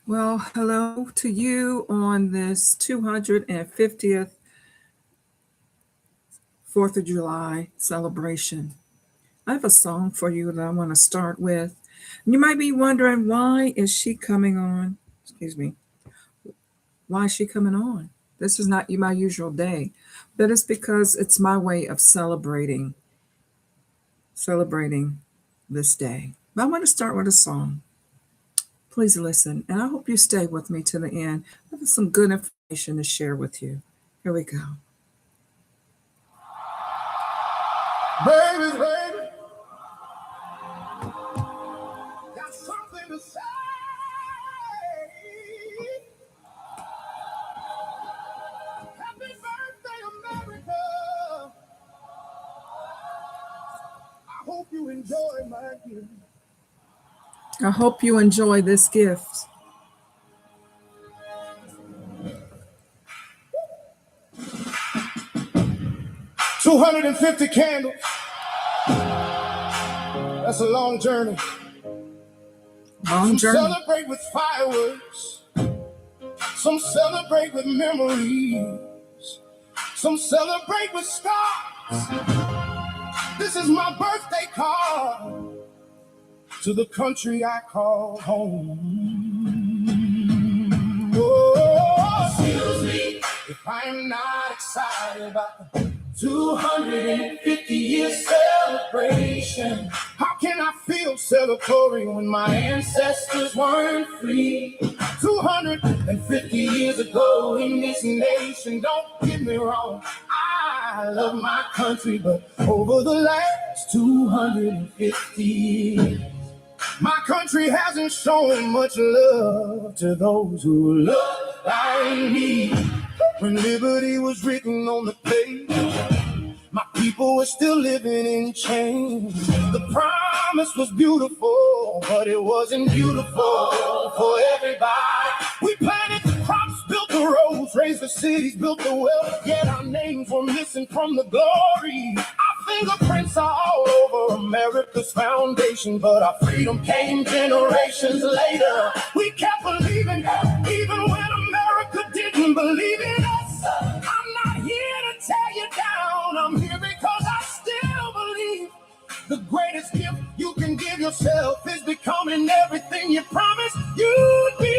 Well, hello to you on this 250th 4th of July celebration. I have a song for you that I want to start with. You might be wondering, why is she coming on? Excuse me. Why is she coming on? This is not my usual day, but it's because it's my way of celebrating this day. But I want to start with a song. Please listen, and I hope you stay with me to the end. I have some good information to share with you. Here we go. Baby, baby, got something to say. Happy birthday, America. I hope you enjoy my gift. I hope you enjoy this gift. 250 candles. That's a long journey. Long Some journey. celebrate with fireworks. Some celebrate with memories. Some celebrate with stars. This is my birthday card to the country I call home. Oh, excuse me if I am not excited about the 250-year celebration. How can I feel celebratory when my ancestors weren't free? 250 years ago in this nation, don't get me wrong, I love my country, but over the last 250 years, my country hasn't shown much love to those who look like me. When liberty was written on the page, my people were still living in chains. The promise was beautiful, but it wasn't beautiful for everybody. We planted the crops, built the roads, raised the cities, built the wealth, yet our names were missing from the glory. Our fingerprints are all over America's foundation, but our freedom came generations later. We kept believing, even when America didn't believe in us. I'm not here to tear you down, I'm here because I still believe the greatest gift you can give yourself is becoming everything you promised you'd be.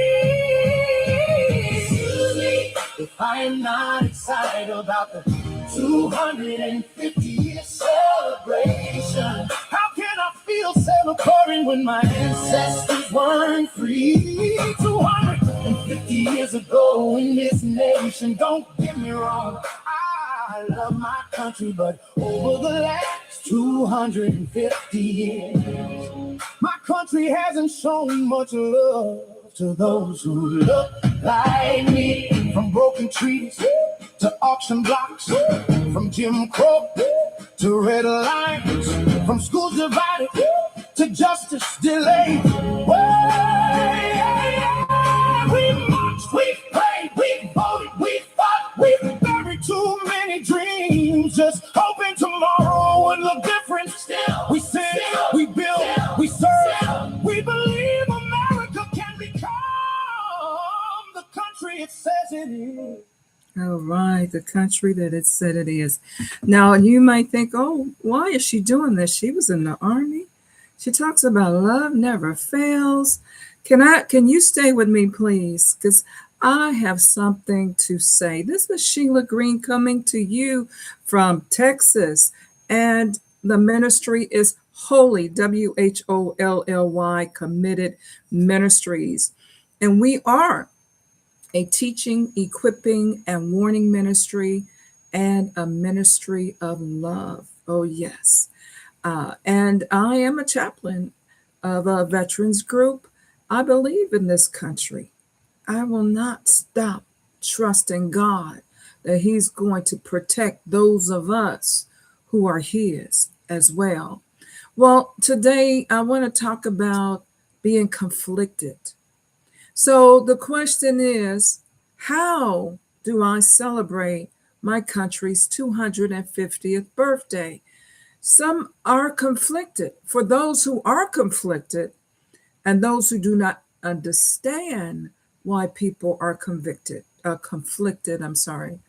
Excuse me if I am not excited about the 250-year celebration. How can I feel celebrating when my ancestors weren't free? 250 years ago in this nation, don't get me wrong, I love my country, but over the last 250 years, my country hasn't shown much love to those who look like me. From broken trees to auction blocks, from Jim Crow to red lines, from schools divided to justice delayed. We marched, we prayed, we voted, we fought, we buried too many dreams, just hoping tomorrow would look different. We sing, we build, we serve, we believe America can become the country it says it is. All right, the country that it said it is. Now, you might think, oh, why is she doing this? She was in the army. She talks about love never fails. Can you stay with me, please? Because I have something to say. This is Sheila Green coming to you from Texas, and the ministry is Holy, WHOLLY, Committed Ministries. And we are a teaching, equipping, and warning ministry, and a ministry of love. Oh, yes. And I am a chaplain of a veterans group. I believe in this country. I will not stop trusting God that He's going to protect those of us who are His as well. Well, today I want to talk about being conflicted. So the question is, how do I celebrate my country's 250th birthday? Some are conflicted. For those who are conflicted and those who do not understand why people are conflicted. I'm sorry.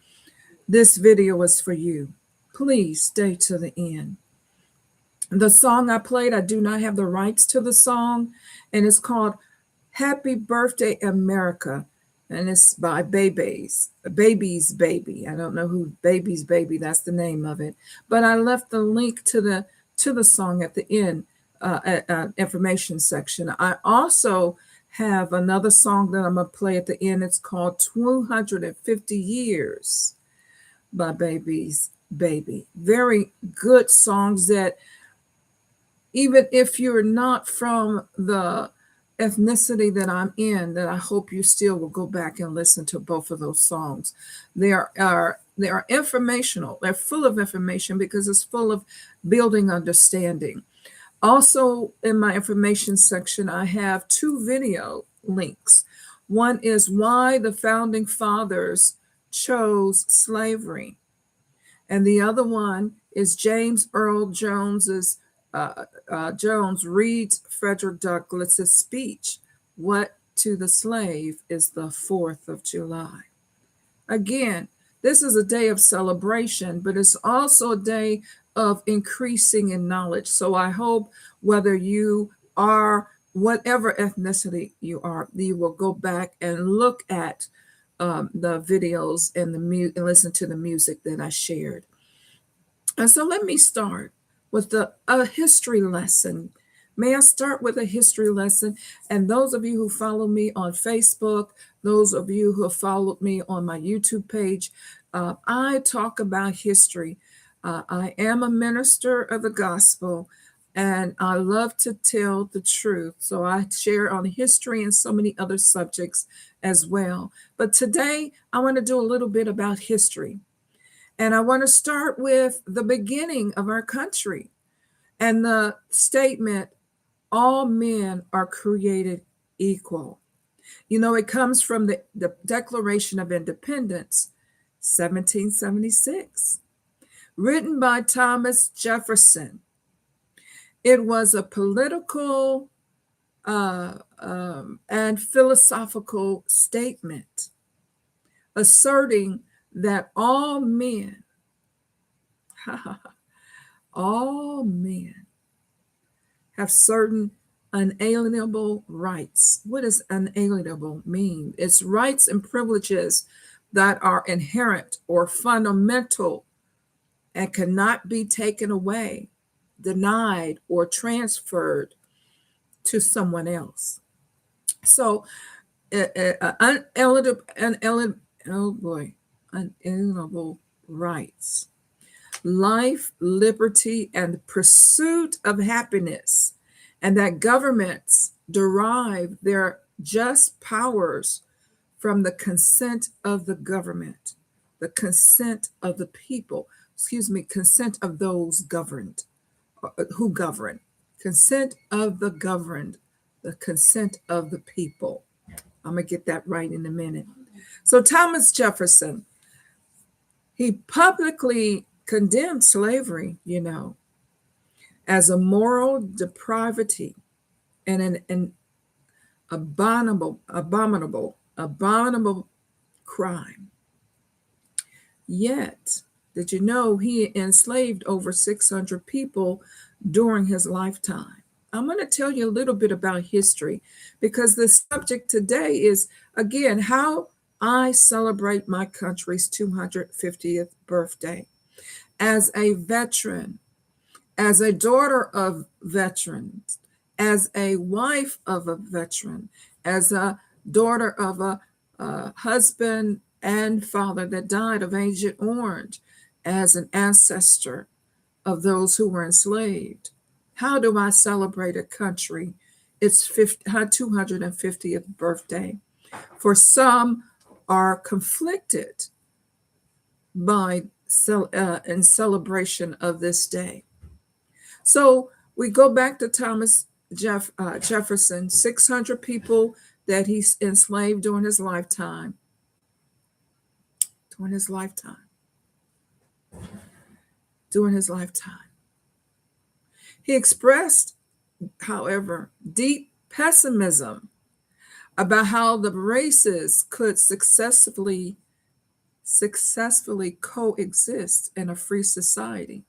This video is for you. Please stay to the end. The song I played, I do not have the rights to the song, and it's called Happy Birthday America, and it's by Baby's Baby. I don't know who Baby's Baby, that's the name of it, but I left the link to the song at the end, information section. I also have another song that I'm gonna play at the end. It's called 250 Years by Baby's Baby. Very good songs that even if you're not from the ethnicity that I'm in, that I hope you still will go back and listen to both of those songs. They are informational. They're full of information because it's full of building understanding. Also, in my information section, I have two video links. One is why the founding fathers chose slavery, and the other one is James Earl Jones reads Frederick Douglass's speech, "What to the Slave is the 4th of July." Again, this is a day of celebration, but it's also a day of increasing in knowledge. So I hope whether you are whatever ethnicity you are, you will go back and look at the videos and and listen to the music that I shared. And so let me start with a history lesson. May I start with a history lesson? And those of you who follow me on Facebook, those of you who have followed me on my YouTube page, I talk about history. I am a minister of the gospel, and I love to tell the truth. So I share on history and so many other subjects as well. But today, I want to do a little bit about history. And I want to start with the beginning of our country and the statement, all men are created equal. You know, it comes from the Declaration of Independence, 1776, written by Thomas Jefferson. It was a political and philosophical statement asserting that all men have certain unalienable rights. What does unalienable mean? It's rights and privileges that are inherent or fundamental and cannot be taken away, denied, or transferred to someone else. So, unalienable rights, life, liberty, and pursuit of happiness, and that governments derive their just powers from the consent of the government, the consent of the people, consent of those governed, who govern, consent of the governed, the consent of the people. I'm going to get that right in a minute. So Thomas Jefferson, he publicly condemned slavery, as a moral depravity and an abominable crime. Yet, did you know he enslaved over 600 people during his lifetime? I'm going to tell you a little bit about history because the subject today is, again, how I celebrate my country's 250th birthday. As a veteran, as a daughter of veterans, as a wife of a veteran, as a daughter of a husband and father that died of Agent Orange, as an ancestor of those who were enslaved. How do I celebrate a country? It's her 250th birthday. For some are conflicted by in celebration of this day. So we go back to Thomas Jefferson, 600 people that he enslaved during his lifetime. During his lifetime. He expressed, however, deep pessimism about how the races could successfully coexist in a free society.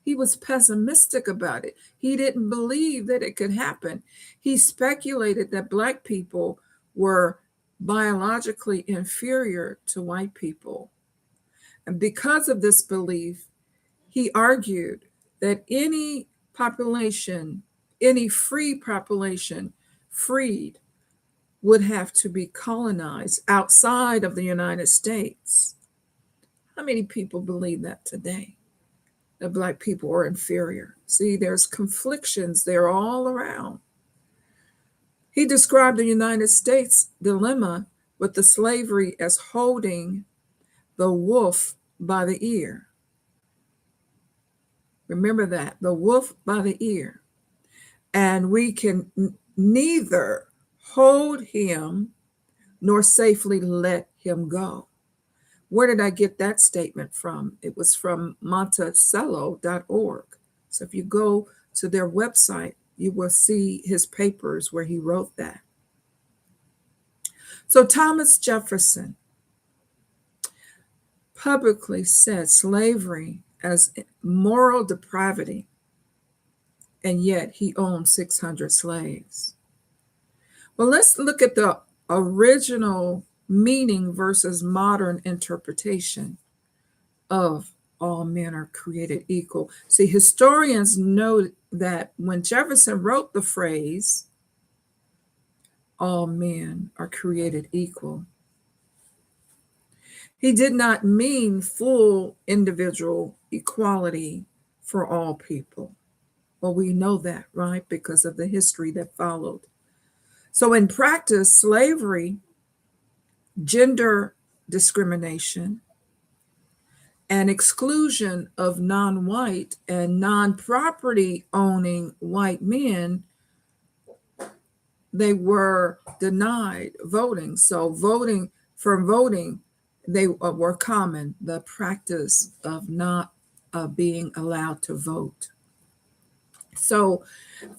He was pessimistic about it. He didn't believe that it could happen. He speculated that Black people were biologically inferior to white people. And because of this belief, he argued that any population, any free population, freed, would have to be colonized outside of the United States. How many people believe that today? That Black people are inferior. See, there's conflictions there all around. He described the United States dilemma with the slavery as holding the wolf by the ear. Remember that, the wolf by the ear. And we can neither hold him nor safely let him go. Where did I get that statement from? It was from monticello.org. So if you go to their website, you will see his papers where he wrote that. So Thomas Jefferson publicly said slavery as moral depravity, and yet he owned 600 slaves. Well, let's look at the original meaning versus modern interpretation of all men are created equal. See, historians know that when Jefferson wrote the phrase, all men are created equal, he did not mean full individual equality for all people. Well, we know that, right? Because of the history that followed. So in practice, slavery, gender discrimination, and exclusion of non-white and non-property owning white men, they were denied voting. So voting, they were common, the practice of not being allowed to vote. So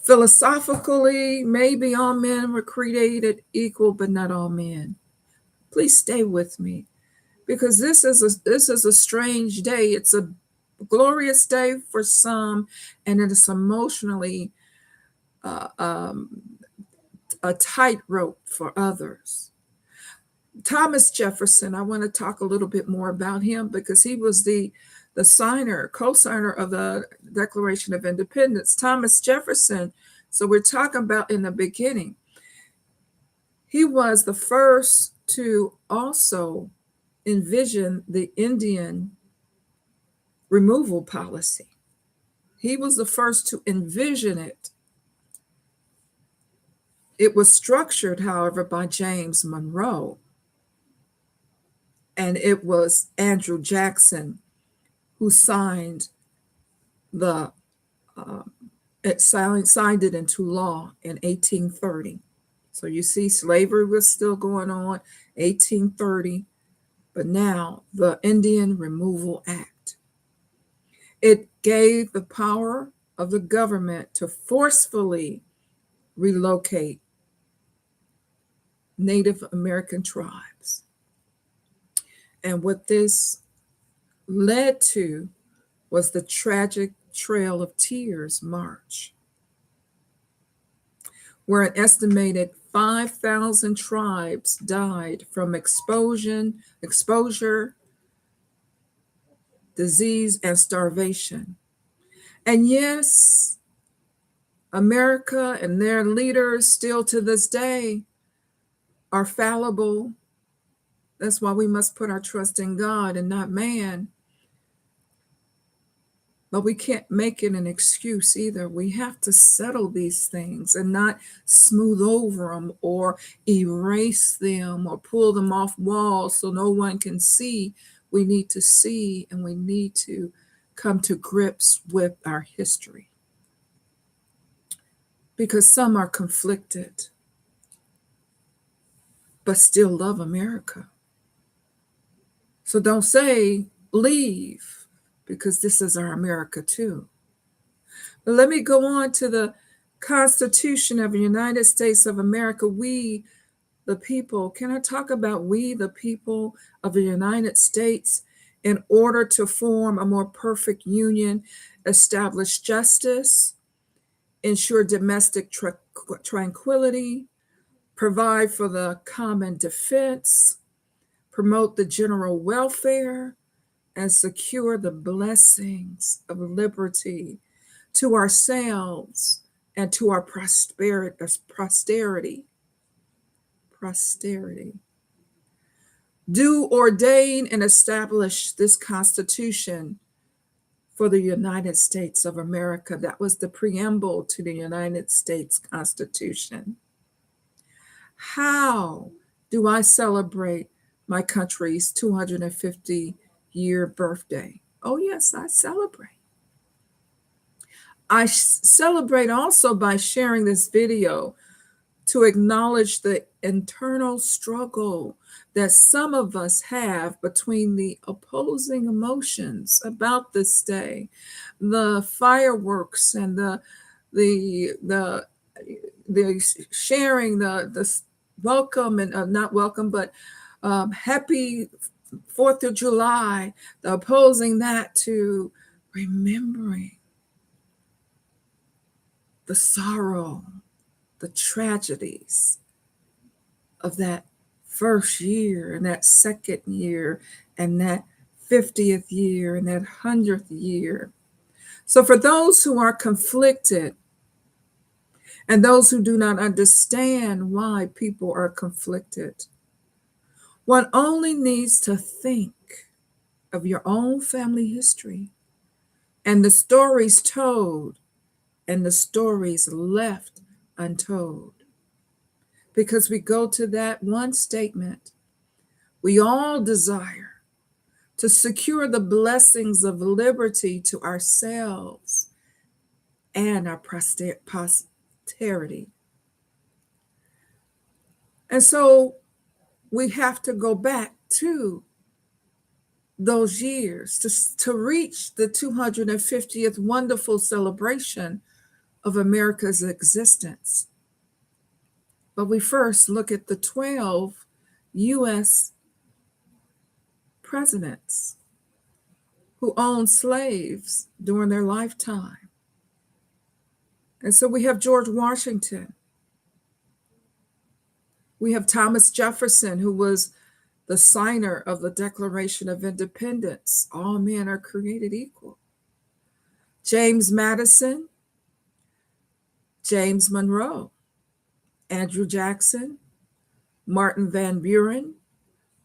philosophically, maybe all men were created equal, but not all men. Please stay with me, because this is a strange day. It's a glorious day for some, and it is emotionally a tightrope for others. Thomas Jefferson, I want to talk a little bit more about him because he was the co-signer of the Declaration of Independence. Thomas Jefferson, so we're talking about in the beginning, he was the first to also envision the Indian removal policy. He was the first to envision it. It was structured, however, by James Monroe. And it was Andrew Jackson who signed signed it into law in 1830. So you see, slavery was still going on, 1830, but now the Indian Removal Act. It gave the power of the government to forcefully relocate Native American tribes. And what this led to was the tragic Trail of Tears March, where an estimated 5,000 tribes died from exposure, disease, and starvation. And yes, America and their leaders still to this day are fallible. That's why we must put our trust in God and not man. But we can't make it an excuse either. We have to settle these things and not smooth over them or erase them or pull them off walls so no one can see. We need to see, and we need to come to grips with our history. Because some are conflicted, but still love America. So don't say leave, because this is our America too. But let me go on to the Constitution of the United States of America. We the people, can I talk about we, the people of the United States, in order to form a more perfect union, establish justice, ensure domestic tranquility, provide for the common defense, promote the general welfare, and secure the blessings of liberty to ourselves and to our posterity. Do ordain and establish this Constitution for the United States of America. That was the preamble to the United States Constitution. How do I celebrate my country's 250-year birthday? Oh, yes, I celebrate. I celebrate also by sharing this video to acknowledge the internal struggle that some of us have between the opposing emotions about this day, the fireworks and the sharing, the welcome and not welcome, but happy 4th of July, the opposing that to remembering the sorrow, the tragedies of that first year and that second year and that 50th year and that 100th year. So for those who are conflicted and those who do not understand why people are conflicted, one only needs to think of your own family history and the stories told and the stories left untold. Because we go to that one statement, we all desire to secure the blessings of liberty to ourselves and our posterity. And so we have to go back to those years to reach the 250th wonderful celebration of America's existence. But we first look at the 12 U.S. presidents who owned slaves during their lifetime. And so we have George Washington. We have Thomas Jefferson, who was the signer of the Declaration of Independence. All men are created equal. James Madison, James Monroe, Andrew Jackson, Martin Van Buren,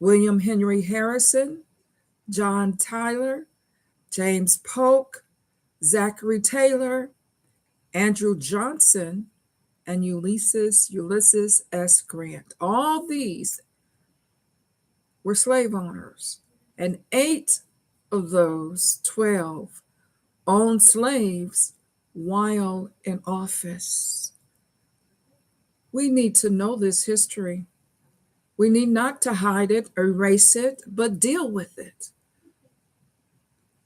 William Henry Harrison, John Tyler, James Polk, Zachary Taylor, Andrew Johnson, and Ulysses S. Grant. All these were slave owners, and 8 of those 12 owned slaves while in office. We need to know this history. We need not to hide it, erase it, but deal with it.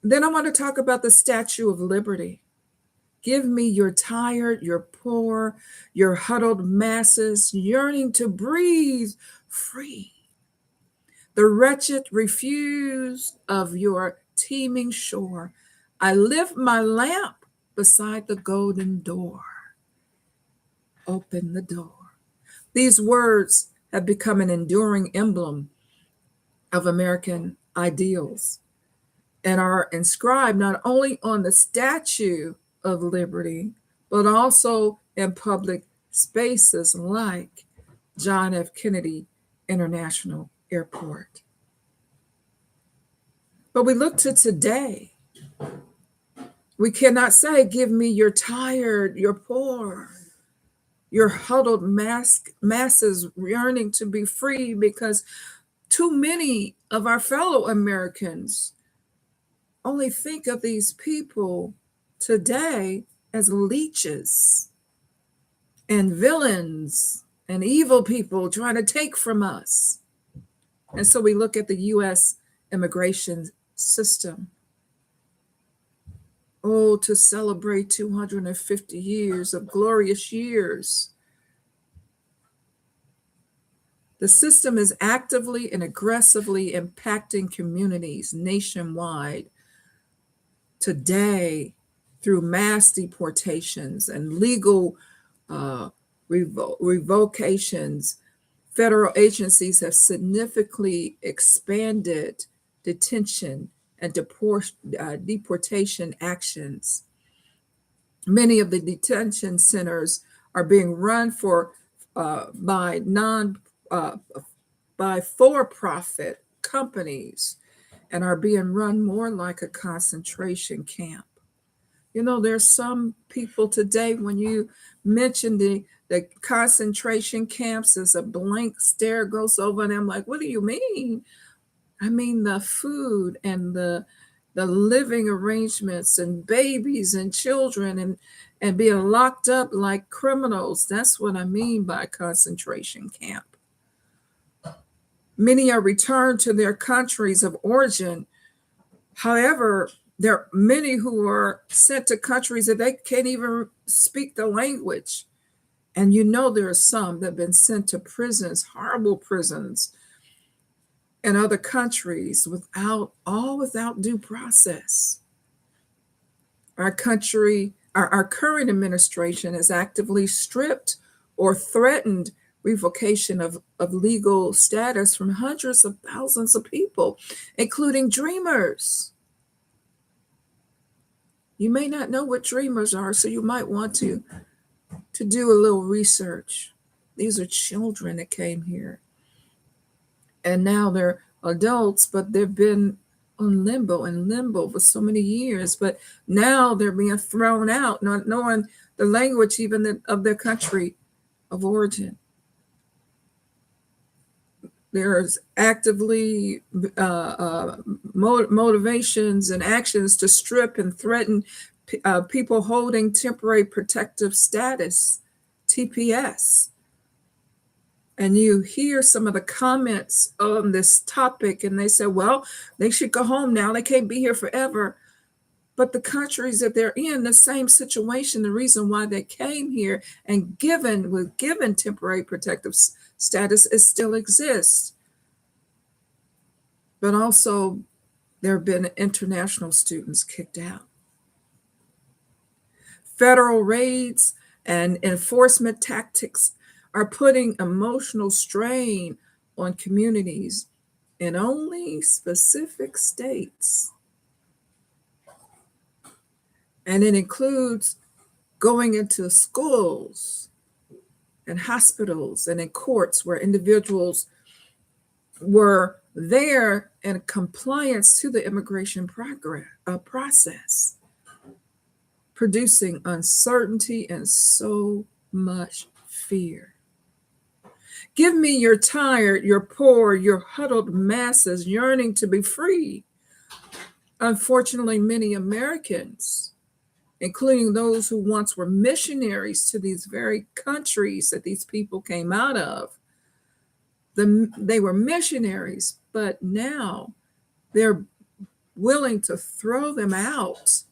Then I want to talk about the Statue of Liberty. Give me your tired, your poor, your huddled masses yearning to breathe free. The wretched refuse of your teeming shore. I lift my lamp beside the golden door. Open the door. These words have become an enduring emblem of American ideals and are inscribed not only on the Statue of Liberty, but also in public spaces like John F. Kennedy International Airport. But we look to today. We cannot say, give me your tired, your poor, your huddled masses yearning to be free, because too many of our fellow Americans only think of these people today as leeches and villains and evil people trying to take from us. And so we look at the U.S. immigration system. Oh, to celebrate 250 years of glorious years. The system is actively and aggressively impacting communities nationwide today through mass deportations and legal revocations. Federal agencies have significantly expanded detention and deportation actions. Many of the detention centers are being run by uh, by for-profit companies and are being run more like a concentration camp. You know, there's some people today, when you mention the concentration camps, as a blank stare goes over them like, what do you mean? I mean the food and the living arrangements and babies and children and being locked up like criminals. That's what I mean by concentration camp. Many are returned to their countries of origin. However, there are many who are sent to countries that they can't even speak the language. And you know, there are some that have been sent to prisons, horrible prisons in other countries without due process. Our current administration has actively stripped or threatened revocation of legal status from hundreds of thousands of people, including dreamers. You may not know what dreamers are, so you might want to do a little research. These are children that came here. And now they're adults, but they've been on limbo for so many years. But now they're being thrown out, not knowing the language even of their country of origin. There's actively motivations and actions to strip and threaten people holding temporary protective status, TPS. And you hear some of the comments on this topic, and they say, well, they should go home now. They can't be here forever. But the countries that they're in, the same situation, the reason why they came here and given temporary protective status, it still exists. But also, there have been international students kicked out. Federal raids and enforcement tactics are putting emotional strain on communities in only specific states. And it includes going into schools and hospitals and in courts where individuals were there in compliance to the immigration process, producing uncertainty and so much fear. Give me your tired, your poor, your huddled masses yearning to be free. Unfortunately, many Americans, including those who once were missionaries to these very countries that these people came out of, they were missionaries, but now they're willing to throw them out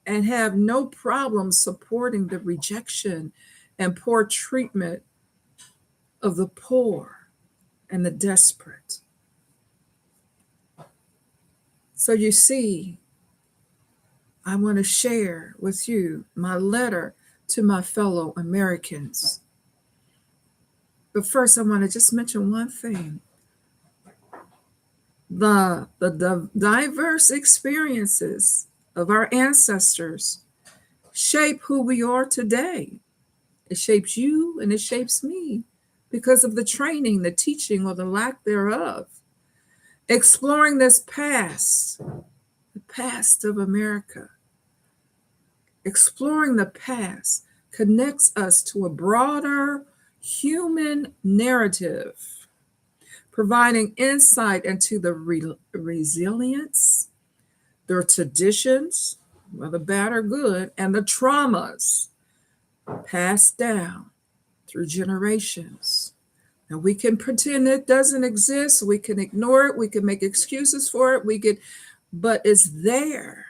and have no problem supporting the rejection and poor treatment of the poor and the desperate. So you see, I want to share with you my letter to my fellow Americans. But first, I want to just mention one thing. The diverse experiences of our ancestors shape who we are today. It shapes you and it shapes me because of the training, the teaching, or the lack thereof. Exploring this past, the past of America, exploring the past connects us to a broader human narrative, providing insight into the resilience, their traditions, whether bad or good, and the traumas passed down through generations. Now, we can pretend it doesn't exist, we can ignore it, we can make excuses for it, but it's there.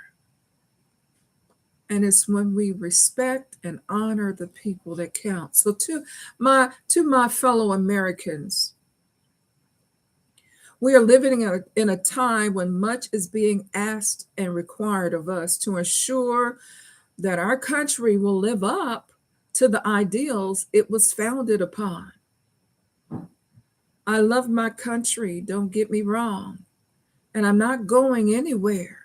And it's when we respect and honor the people that count. So to my fellow Americans, We are living in a time when much is being asked and required of us to ensure that our country will live up to the ideals it was founded upon. I love my country, don't get me wrong, and I'm not going anywhere.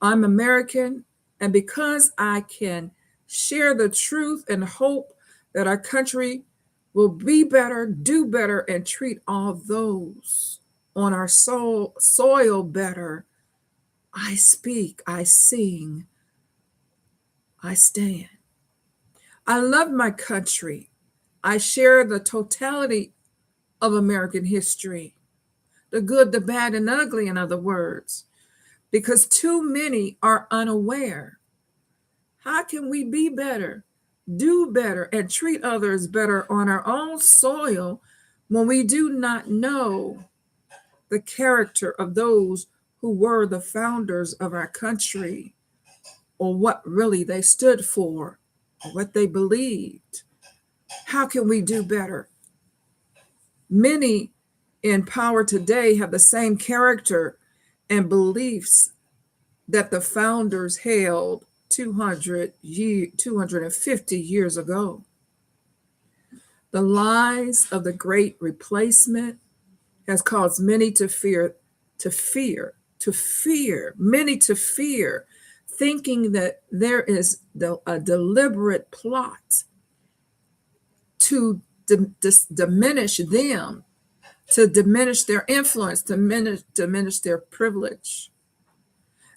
I'm American, and because I can share the truth and hope that our country will be better, do better, and treat all those on our soil better, I speak, I sing, I stand. I love my country. I share the totality of American history, the good, the bad, and ugly, in other words, because too many are unaware. How can we be better, do better, and treat others better on our own soil when we do not know the character of those who were the founders of our country, or what really they stood for, or what they believed? How can we do better? Many in power today have the same character and beliefs that the founders held 250 years ago. The lies of the great replacement has caused many to fear, many to fear, thinking that there is a deliberate plot to diminish them, to diminish their influence, to diminish their privilege.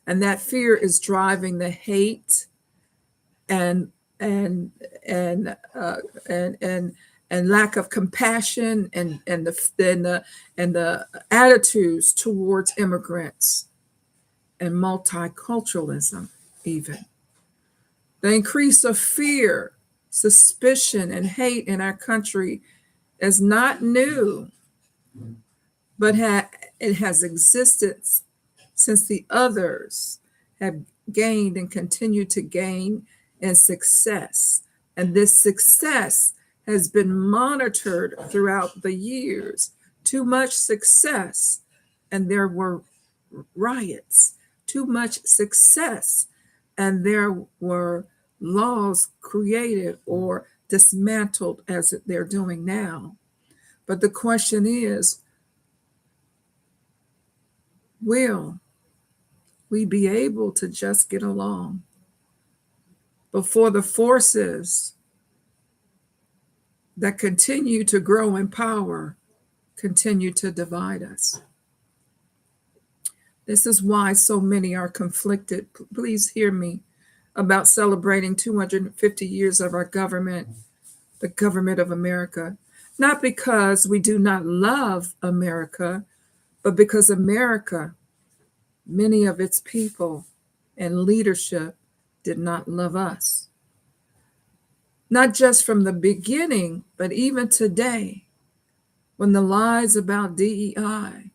And that fear is driving the hate and and and and lack of compassion and the attitudes towards immigrants and multiculturalism. Even the increase of fear, suspicion, and hate in our country is not new, but it has existed since the others have gained and continue to gain in success. And this success has been monitored throughout the years. Too much success, and there were riots. Too much success, and there were laws created or dismantled as they're doing now. But the question is, will we be able to just get along before the forces that continue to grow in power continue to divide us? This is why so many are conflicted. Please hear me about celebrating 250 years of our government, the government of America. Not because we do not love America, but because America, many of its people and leadership did not love us. Not just from the beginning, but even today, when the lies about DEI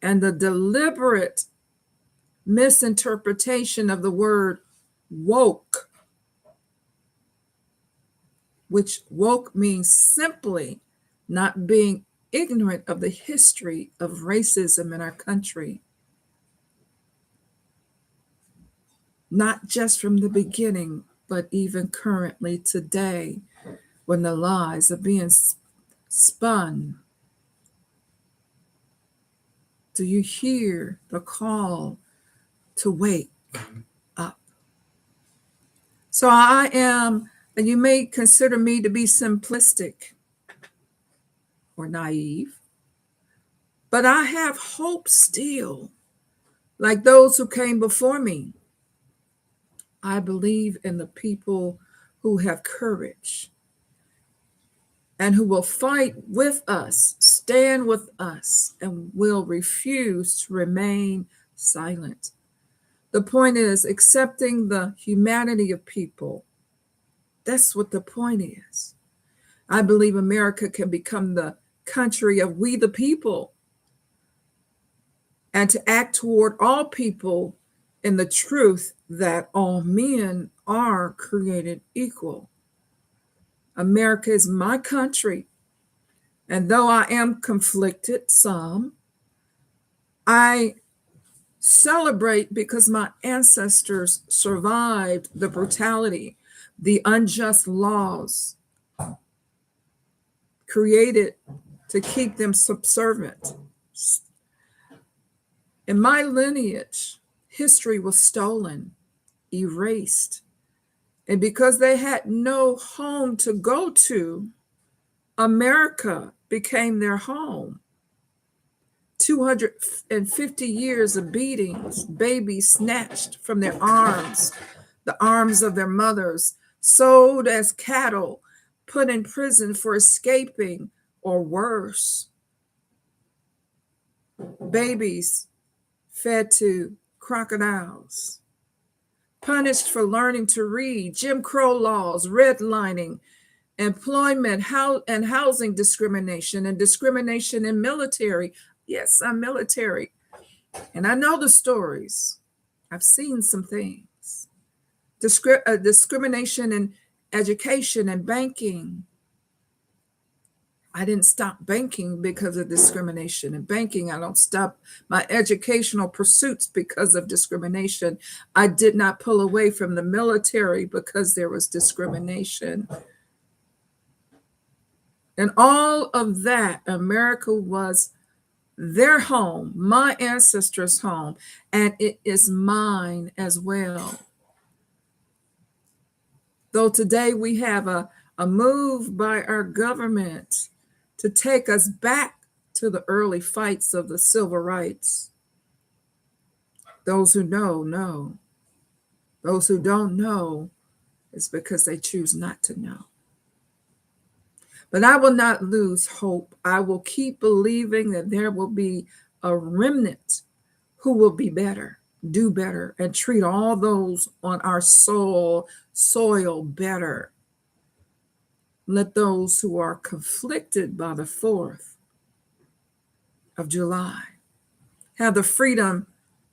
and the deliberate misinterpretation of the word woke, which woke means simply not being ignorant of the history of racism in our country. Not just from the beginning, but even currently today, when the lies are being spun. Do you hear the call to wake up? So I am, and you may consider me to be simplistic or naive, but I have hope still, like those who came before me. I believe in the people who have courage and who will fight with us, stand with us, and will refuse to remain silent. The point is accepting the humanity of people. That's what the point is. I believe America can become the country of we the people, and to act toward all people in the truth that all men are created equal. America is my country, and though I am conflicted some, I celebrate because my ancestors survived the brutality, the unjust laws created to keep them subservient. In my lineage, history was stolen, erased. And because they had no home to go to, America became their home. 250 years of beatings, babies snatched from their arms, the arms of their mothers, sold as cattle, put in prison for escaping, or worse. Babies fed to crocodiles, punished for learning to read, Jim Crow laws, redlining, employment and housing discrimination, and discrimination in military. Yes, I'm military, and I know the stories. I've seen some things. Discrimination in education and banking. I didn't stop banking because of discrimination in banking. I don't stop my educational pursuits because of discrimination. I did not pull away from the military because there was discrimination. And all of that, America was their home, my ancestors' home, and it is mine as well. Though today we have a move by our government to take us back to the early fights of the civil rights. Those who know, know. Those who don't know, it's because they choose not to know. But I will not lose hope. I will keep believing that there will be a remnant who will be better, do better, and treat all those on our soil better. Let those who are conflicted by the 4th of July have the freedom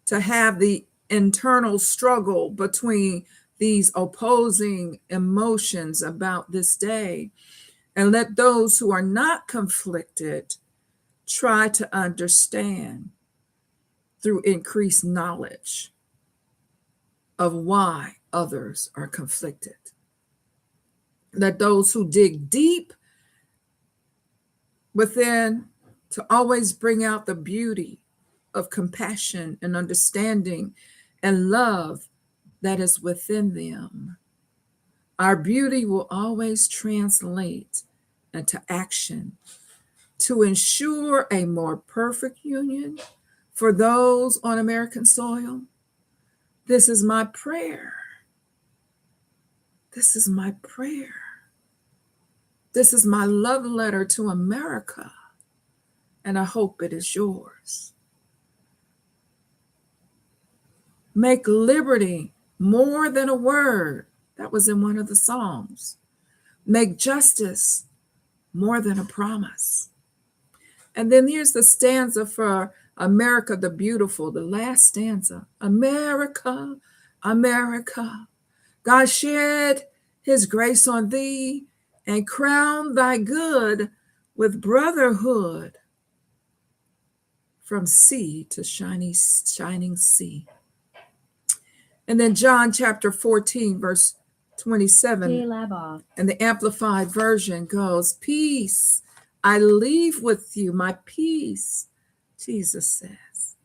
to have the internal struggle between these opposing emotions about this day. And let those who are not conflicted try to understand through increased knowledge of why others are conflicted. Let those who dig deep within to always bring out the beauty of compassion and understanding and love that is within them. Our beauty will always translate into action to ensure a more perfect union for those on American soil. This is my prayer. This is my prayer. This is my love letter to America, and I hope it is yours. Make liberty more than a word. That was in one of the Psalms. Make justice more than a promise. And then here's the stanza for America the Beautiful, the last stanza. America, America, God shed his grace on thee and crown thy good with brotherhood from sea to shining sea. And then John chapter 14, verse 27, and the Amplified Version goes, peace I leave with you, my peace, Jesus says,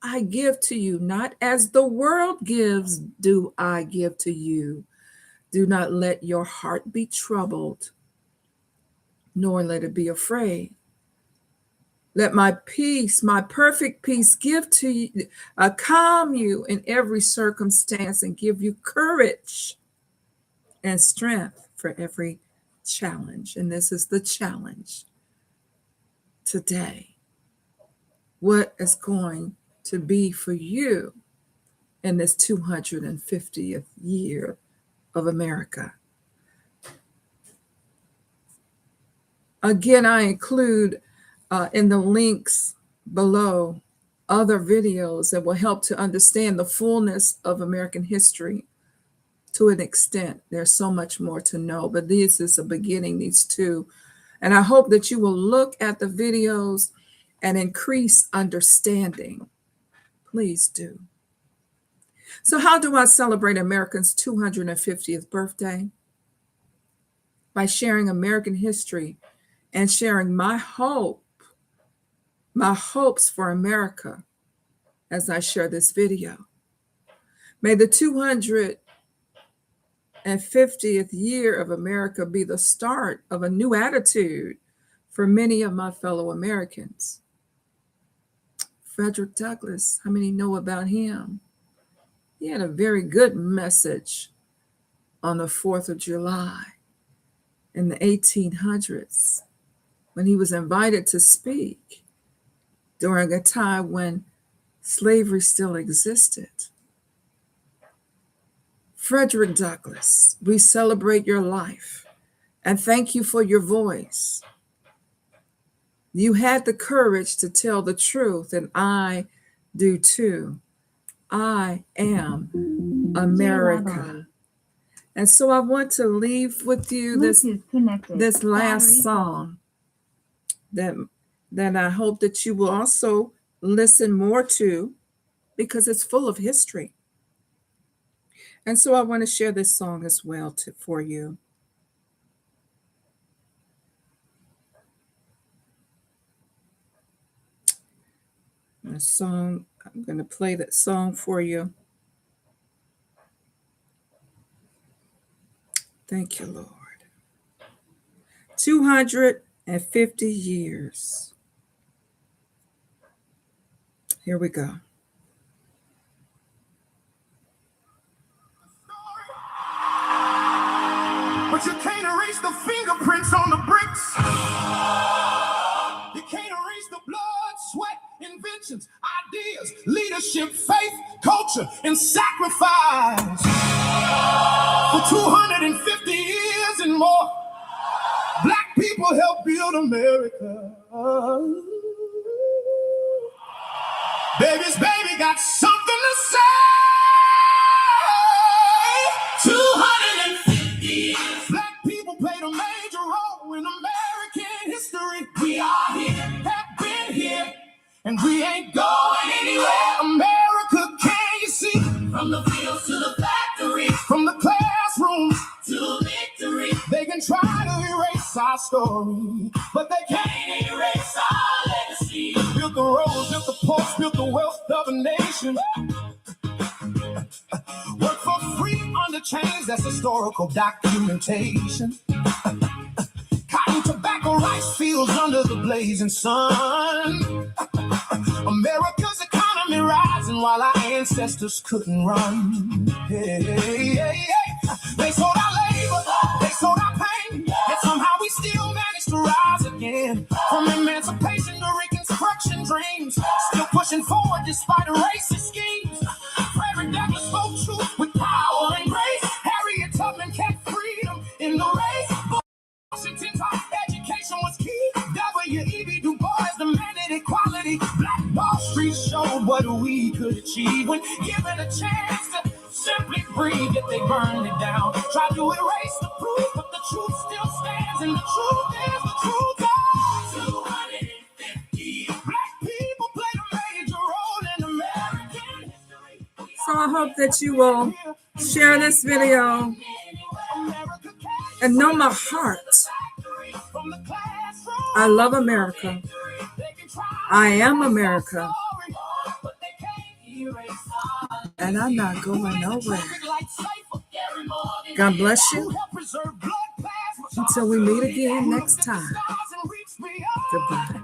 I give to you, not as the world gives, do I give to you. Do not let your heart be troubled, nor let it be afraid. Let my peace, my perfect peace, give to you, calm you in every circumstance and give you courage and strength for every challenge. And this is the challenge today. What is going to be for you in this 250th year of America? Again, I include in the links below other videos that will help to understand the fullness of American history to an extent. There's so much more to know, but this is a beginning, these two. And I hope that you will look at the videos and increase understanding. Please do. So, how do I celebrate America's 250th birthday? By sharing American history and sharing my hopes for America as I share this video. May the 250th year of America be the start of a new attitude for many of my fellow Americans. Frederick Douglass, how many know about him? He had a very good message on the 4th of July in the 1800s when he was invited to speak during a time when slavery still existed. Frederick Douglass, we celebrate your life and thank you for your voice. You had the courage to tell the truth, and I do too. I am America. And so I want to leave with you this last song that I hope that you will also listen more to, because it's full of history. And so I want to share this song as well for you. The song, I'm going to play that song for you. Thank you, Lord. 250 years. Here we go. But you can't erase the fingerprints on the bricks. You can't erase the blood, sweat, inventions, ideas, leadership, faith, culture, and sacrifice. For 250 years and more, Black people helped build America. Baby got something to say. 250 years. Black people played a major role in American history. We are here, have been here, and we ain't going anywhere. America, can you see? From the fields to the factories, from the classrooms to victory. They can try to erase our story, but they can't erase our legacy. Built the roads, built the ports, built the wealth of a nation. Work for free under chains, that's historical documentation. Cotton, tobacco, rice fields under the blazing sun. America's economy rising while our ancestors couldn't run. Hey. They sold our labor, they sold our pain, and somehow we still managed to rise again. From emancipation to reconstruction dreams, still pushing forward despite racist schemes. Frederick Douglass spoke truth with power and grace. Harriet Tubman kept freedom in the race. Washington taught education was key. W.E.B. Du Bois demanded equality. Black Wall Street showed what we could achieve when given a chance to simply breathe. Yet they burned it down, tried to erase the proof, but the truth still stands, and the truth is the truth. 250 Black people played a major role in American history. So I hope that you will share this video and know my heart. I love America. I am America. And I'm not going nowhere. God bless you. Until we meet again next time. Goodbye.